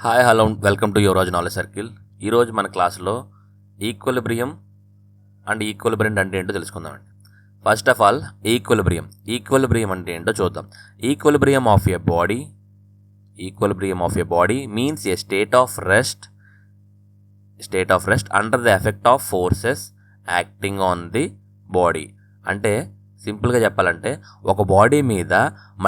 Hi hello welcome to Yuvraj knowledge circle. ఈరోజు మన క్లాస్లో ఈక్విలిబ్రియం అండ్ ఈక్విలిబ్రియంట్ అంటే ఏంటో తెలుసుకుందామండి. ఫస్ట్ ఆఫ్ ఆల్ ఈక్విలిబ్రియం అంటే ఏంటో చూద్దాం. Equilibrium of a body means A state of rest under the effect of forces acting on the body. అంటే సింపుల్గా చెప్పాలంటే ఒక బాడీ మీద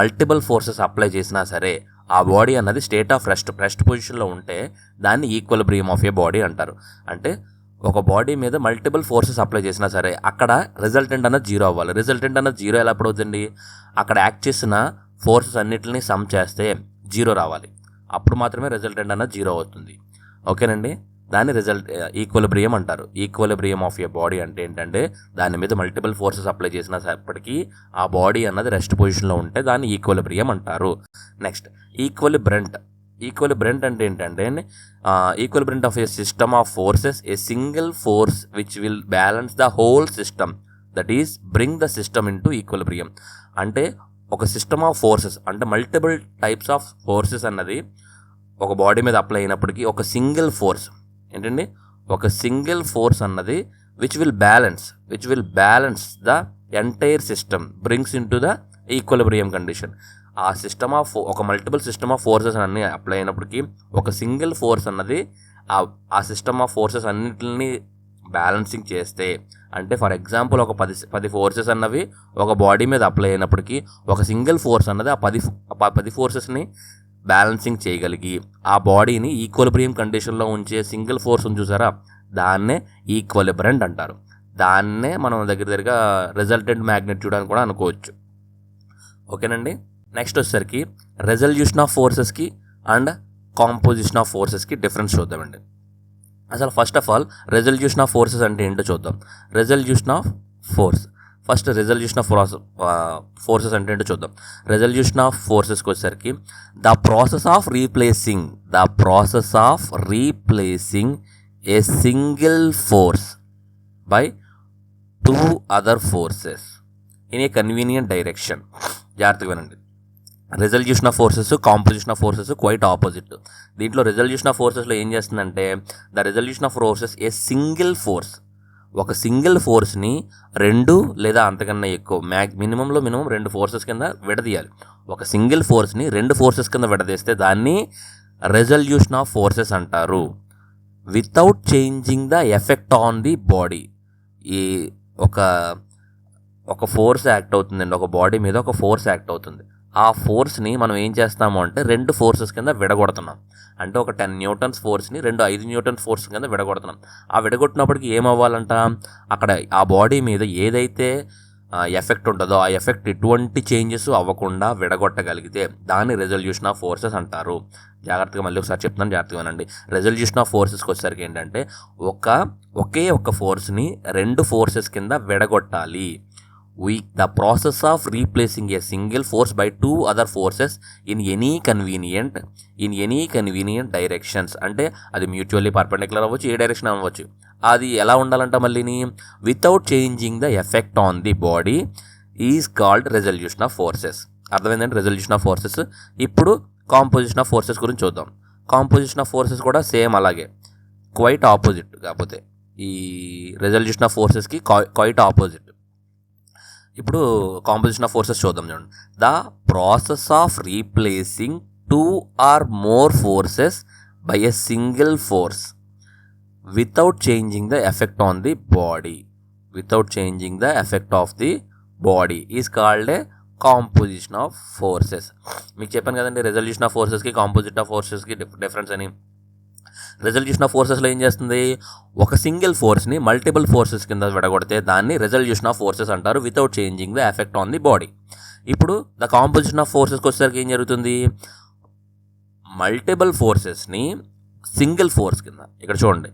మల్టిపుల్ ఫోర్సెస్ అప్లై చేసినా సరే ఆ బాడీ అన్నది స్టేట్ ఆఫ్ రెస్ట్ పొజిషన్లో ఉంటే దాన్ని ఈక్విలిబ్రియం ఆఫ్ ఏ బాడీ అంటారు. అంటే ఒక బాడీ మీద మల్టిపుల్ ఫోర్సెస్ అప్లై చేసినా సరే అక్కడ రిజల్టెంట్ అన్నది జీరో అవ్వాలి. రిజల్టెంట్ అన్నది జీరో ఎలా అవుతుంది? అక్కడ యాక్ట్ చేసిన ఫోర్సెస్ అన్నిటిని సమ్ చేస్తే జీరో రావాలి. అప్పుడు మాత్రమే రిజల్టెంట్ అన్నది జీరో అవుతుంది. ఓకేనండి, దాన్ని ఈక్విలిబ్రియం అంటారు. ఈక్విలిబ్రియం ఆఫ్ ఏ బాడీ అంటే ఏంటంటే దాని మీద మల్టిపుల్ ఫోర్సెస్ అప్లై చేసినప్పటికీ ఆ బాడీ అన్నది రెస్ట్ పొజిషన్లో ఉంటే దాన్ని ఈక్విలిబ్రియం అంటారు. నెక్స్ట్ ఈక్విలిబ్రియంట్ అంటే ఏంటంటే equilibrant of a system of forces, a single force which will balance the whole system, that is bring the system into equilibrium. అంటే ఒక సిస్టమ్ ఆఫ్ ఫోర్సెస్ అంటే మల్టిపుల్ టైప్స్ ఆఫ్ ఫోర్సెస్ అన్నది ఒక body మీద apply అయినప్పటికీ ఒక single force అన్నది which will balance the entire system brings into the equilibrium condition. ఆ సిస్టమ్ ఆఫ్ ఒక మల్టిపుల్ సిస్టమ్ ఆఫ్ ఫోర్సెస్ అన్నీ అప్లై అయినప్పటికీ ఒక సింగిల్ ఫోర్స్ అన్నది ఆ సిస్టమ్ ఆఫ్ ఫోర్సెస్ అన్నింటిని బ్యాలెన్సింగ్ చేస్తే, అంటే ఫర్ ఎగ్జాంపుల్ ఒక 10 ఫోర్సెస్ అన్నవి ఒక బాడీ మీద అప్లై అయినప్పటికీ ఒక సింగిల్ ఫోర్స్ అన్నది ఆ 10 ఫోర్సెస్ని బ్యాలెన్సింగ్ చేయగలిగి ఆ బాడీని ఈక్విలిబ్రియం కండిషన్లో ఉంచే సింగిల్ ఫోర్స్ చూసారా, దాన్నే ఈక్విలిబ్రియంట్ అంటారు. దాన్నే మనం దగ్గరగా రిజల్టెంట్ మ్యాగ్నిట్యూడ్ అని కూడా అనుకోవచ్చు. ఓకేనండి, నెక్స్ట్ వచ్చేసరికి రెజల్యూషన్ ఆఫ్ ఫోర్సెస్కి అండ్ కాంపోజిషన్ ఆఫ్ ఫోర్సెస్కి డిఫరెన్స్ చూద్దామండి. అసలు first of all resolution of forces అంటే ఏంటో చూద్దాం. రెజల్యూషన్ ఆఫ్ ఫోర్సెస్ అంటే ఏంటో చూద్దాం. రెజల్యూషన్ ఆఫ్ ఫోర్సెస్కి వచ్చేసరికి the process of replacing A single force by 2 other forces in a convenient direction. జాగ్రత్తగా వినండి. Resolution of forces, composition of forces quite opposite. దీంట్లో రెజల్యూషన్ ఆఫ్ ఫోర్సెస్లో ఏం చేస్తుందంటే ద రెజల్యూషన్ ఆఫ్ ఫోర్సెస్ ఏ ఒక సింగిల్ ఫోర్స్ని 2 లేదా అంతకన్నా ఎక్కువ మినిమం 2 ఫోర్సెస్ కింద విడదీయాలి. ఒక సింగిల్ ఫోర్స్ని 2 ఫోర్సెస్ కింద విడదీస్తే దాన్ని రెజల్యూషన్ ఆఫ్ ఫోర్సెస్ అంటారు. Without changing the effect on the body. ఈ ఒక ఫోర్స్ యాక్ట్ అవుతుందండి, ఒక బాడీ మీద ఒక ఫోర్స్ యాక్ట్ అవుతుంది. ఆ ఫోర్స్ని మనం ఏం చేస్తాము అంటే 2 ఫోర్సెస్ కింద విడగొడుతున్నాం. అంటే ఒక 10 న్యూటన్స్ ఫోర్స్ని 5 న్యూటన్స్ ఫోర్స్ కింద విడగొడుతున్నాం. ఆ విడగొట్టినప్పటికీ ఏమవ్వాలంట, అక్కడ ఆ బాడీ మీద ఏదైతే ఎఫెక్ట్ ఉంటుందో ఆ ఎఫెక్ట్ ఎటువంటి చేంజెస్ అవ్వకుండా విడగొట్టగలిగితే దాన్ని రెజల్యూషన్ ఆఫ్ ఫోర్సెస్ అంటారు. జాగ్రత్తగా మళ్ళీ ఒకసారి చెప్తున్నాను, జాగ్రత్తగా వినండి. రెజల్యూషన్ ఆఫ్ ఫోర్సెస్కి వచ్చేసరికి ఏంటంటే ఒకే ఫోర్స్ని 2 ఫోర్సెస్ కింద విడగొట్టాలి. the process of replacing a single force by 2 other forces in any convenient directions. అంటే అది మ్యూచువల్లీ పర్పెండిక్యులర్ అవ్వచ్చు, ఏ డైరెక్షన్ అవ్వచ్చు. అది ఎలా ఉండాలంట మళ్ళీని without changing the effect on the body is called resolution of forces. అర్థమైందంటే రెజల్యూషన్ ఆఫ్ ఫోర్సెస్. ఇప్పుడు కాంపోజిషన్ ఆఫ్ ఫోర్సెస్ గురించి చూద్దాం. కాంపోజిషన్ ఆఫ్ ఫోర్సెస్ కూడా సేమ్ అలాగే, క్వైట్ ఆపోజిట్. కాకపోతే ఈ రెజల్యూషన్ ఆఫ్ ఫోర్సెస్కి క్వైట్ ఆపోజిట్. ఇప్పుడు కాంపోజిషన్ ఆఫ్ ఫోర్సెస్ చూద్దాం. చూడండి. The process of replacing 2 or more forces by a single force without changing the effect on the body is called A composition of forces. మీకు చెప్పాను కదండి resolution of ఫోర్సెస్కి composite of ఫోర్సెస్కి difference అని. Resolution of ఫోర్సెస్లో ఏం చేస్తుంది, ఒక సింగిల్ ఫోర్స్ని మల్టిపుల్ ఫోర్సెస్ కింద విడగొడితే దాన్ని రెజల్యూషన్ ఆఫ్ ఫోర్సెస్ అంటారు without changing the effect on the body. ఇప్పుడు ద కాంపోజిషన్ ఆఫ్ ఫోర్సెస్కి వచ్చేసరికి ఏం జరుగుతుంది, మల్టిపుల్ ఫోర్సెస్ని సింగిల్ ఫోర్స్ కింద, ఇక్కడ చూడండి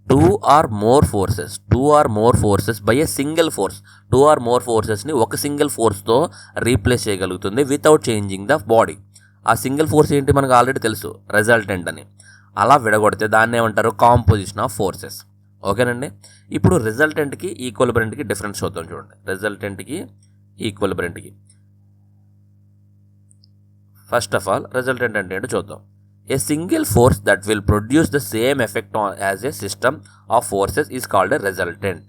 2 or more forces by a single force. 2 or more ఫోర్సెస్ని ఒక సింగిల్ ఫోర్స్తో రీప్లేస్ చేయగలుగుతుంది వితౌట్ చేంజింగ్ ద బాడీ. ఆ సింగిల్ ఫోర్స్ ఏంటి మనకు ఆల్రెడీ తెలుసు, రిజల్టెంట్ అని. అలా విడగొడితే దాన్ని ఏమంటారు, కాంపోజిషన్ ఆఫ్ ఫోర్సెస్. ఓకేనండి, ఇప్పుడు రిజల్టెంట్కి ఈక్విలిబ్రియంట్కి డిఫరెన్స్ చూద్దాం. చూడండి, రిజల్టెంట్కి ఈక్విలిబ్రియంట్కి ఫస్ట్ ఆఫ్ ఆల్ రిజల్టెంట్ అంటే ఏంటో చూద్దాం. ఏ single force that will produce the same effect as a system of forces is called a resultant.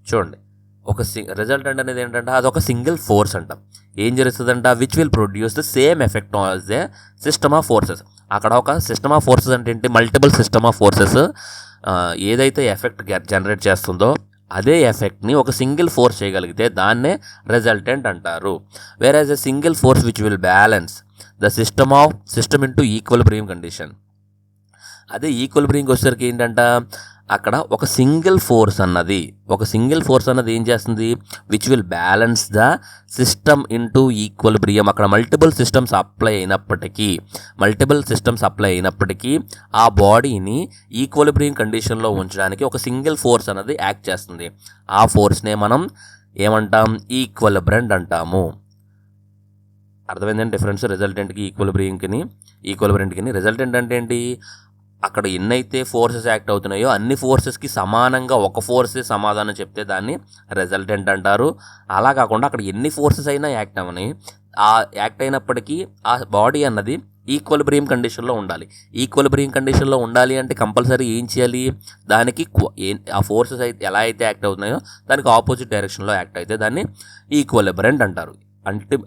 చూడండి, ఒక రిజల్టెంట్ అనేది ఏంటంటే అదొక సింగిల్ ఫోర్స్ అంటాం. ఏం జరుగుతుందంట, which will produce the same effect as a system of forces. అక్కడ ఒక సిస్టమ్ ఆఫ్ ఫోర్సెస్ అంటే ఏంటి, మల్టిపుల్ సిస్టమ్ ఆఫ్ ఫోర్సెస్ ఏదైతే ఎఫెక్ట్ జనరేట్ చేస్తుందో అదే ఎఫెక్ట్ని ఒక సింగిల్ ఫోర్స్ చేయగలిగితే దాన్నే రిజల్టెంట్ అంటారు. Where as a single force which will balance the system into equilibrium condition. అదే ఈక్విలిబ్రియంకి వచ్చేసరికి ఏంటంట, అక్కడ ఒక సింగిల్ ఫోర్స్ అన్నది ఏం చేస్తుంది, which will balance the system into equilibrium. అక్కడ మల్టిపుల్ సిస్టమ్స్ అప్లై అయినప్పటికీ ఆ బాడీని ఈక్విలిబ్రియం కండిషన్లో ఉంచడానికి ఒక సింగిల్ ఫోర్స్ అన్నది యాక్ట్ చేస్తుంది. ఆ ఫోర్స్నే మనం ఏమంటాం, ఈక్విలిబ్రెంట్ అంటాము. అర్థమైందండి డిఫరెన్స్ రిజల్టెంట్కి ఈక్విలిబ్రెంట్కి. రిజల్టెంట్ అంటే ఏంటి, అక్కడ ఎన్నైతే ఫోర్సెస్ యాక్ట్ అవుతున్నాయో అన్ని ఫోర్సెస్కి సమానంగా ఒక ఫోర్సే సమాధానం చెప్తే దాన్ని రిజల్టెంట్ అంటారు. అలా కాకుండా అక్కడ ఎన్ని ఫోర్సెస్ అయినా యాక్ట్ అయినప్పటికీ ఆ బాడీ అన్నది ఈక్విలిబ్రియం కండిషన్లో ఉండాలి అంటే కంపల్సరీ ఏం చేయాలి, దానికి ఆ ఫోర్సెస్ అయితే ఎలా అయితే యాక్ట్ అవుతున్నాయో దానికి ఆపోజిట్ డైరెక్షన్లో యాక్ట్ అయితే దాన్ని ఈక్విలిబ్రెంట్ అంటారు.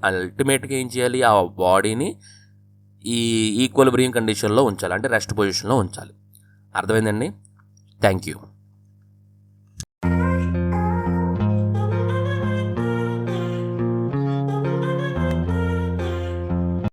అల్టిమేట్గా ఏం చేయాలి, ఆ బాడీని ఈ ఈక్విలిబ్రియం కండిషన్లో ఉంచాలి, అంటే రెస్ట్ పొజిషన్లో ఉంచాలి. అర్థమైందండి. Thank you.